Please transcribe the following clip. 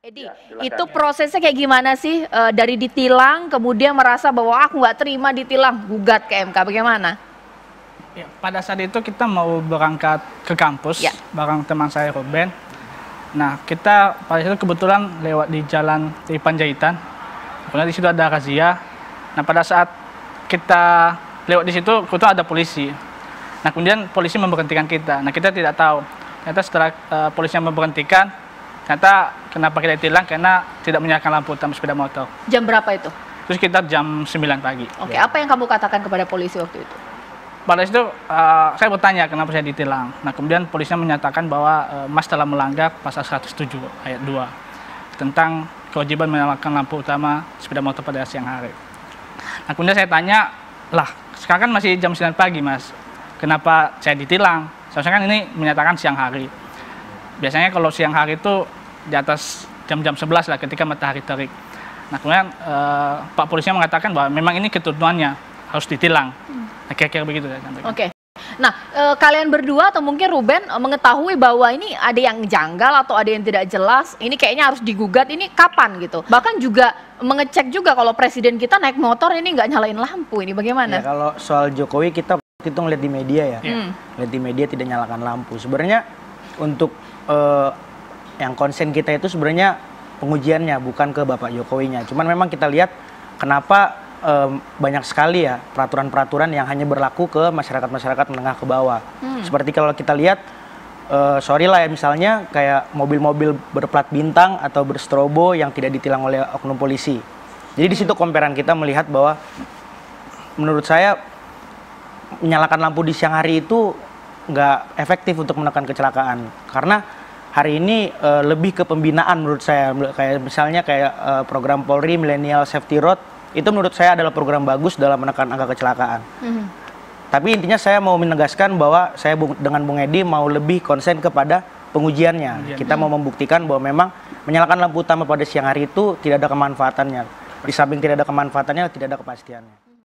Edi, Ya, silakan. itu prosesnya kayak gimana sih? Dari ditilang, kemudian merasa bahwa aku nggak terima ditilang, gugat ke MK, bagaimana? Ya, pada saat itu kita mau berangkat ke kampus Ya. bareng teman saya Ruben. Nah, kita pada itu kebetulan lewat di jalan di Panjaitan. Kemudian di situ ada razia. Nah, pada saat kita lewat di situ, kebetulan ada polisi. Nah, kemudian polisi memberhentikan kita. Nah, kita tidak tahu. Ternyata setelah polisi yang memberhentikan, ternyata kenapa kita ditilang karena tidak menyalakan lampu utama sepeda motor. Jam berapa itu? Terus sekitar jam 9 pagi. Oke, apa yang kamu katakan kepada polisi waktu itu? Pada situ saya bertanya kenapa saya ditilang. Nah, kemudian polisi menyatakan bahwa Mas telah melanggar pasal 107 ayat 2 tentang kewajiban menyalakan lampu utama sepeda motor pada siang hari. Nah, kemudian saya tanya, lah sekarang kan masih jam 9 pagi Mas, kenapa saya ditilang? Seharusnya kan ini menyatakan siang hari. Biasanya kalau siang hari itu di atas jam-jam 11 lah ketika matahari terik. Nah, kemudian Pak polisinya mengatakan bahwa memang ini ketentuannya harus ditilang. Nah, kira-kira begitu saya sampaikan. Oke. Nah, kalian berdua atau mungkin Ruben mengetahui bahwa ini ada yang janggal atau ada yang tidak jelas, ini kayaknya harus digugat, ini kapan gitu? Bahkan juga mengecek juga kalau presiden kita naik motor ini nggak nyalain lampu, ini bagaimana? Ya, kalau soal Jokowi kita waktu itu ngeliat di media ya, lihat di media tidak nyalakan lampu. Sebenarnya untuk yang konsen kita itu sebenarnya pengujiannya bukan ke Bapak Jokowinya. Cuman memang kita lihat kenapa banyak sekali ya peraturan-peraturan yang hanya berlaku ke masyarakat-masyarakat menengah ke bawah. Seperti kalau kita lihat, sorry lah ya misalnya kayak mobil-mobil berplat bintang atau berstrobo yang tidak ditilang oleh oknum polisi. Jadi di situ comparean kita melihat bahwa menurut saya menyalakan lampu di siang hari itu nggak efektif untuk menekan kecelakaan. Karena hari ini lebih ke pembinaan menurut saya. Kayak misalnya program Polri Millennial Safety Road, itu menurut saya adalah program bagus dalam menekan angka kecelakaan. Tapi intinya saya mau menegaskan bahwa saya dengan Bung Edi mau lebih konsen kepada pengujiannya. Kita mau membuktikan bahwa memang menyalakan lampu utama pada siang hari itu tidak ada kemanfaatannya. Di samping tidak ada kemanfaatannya, tidak ada kepastiannya.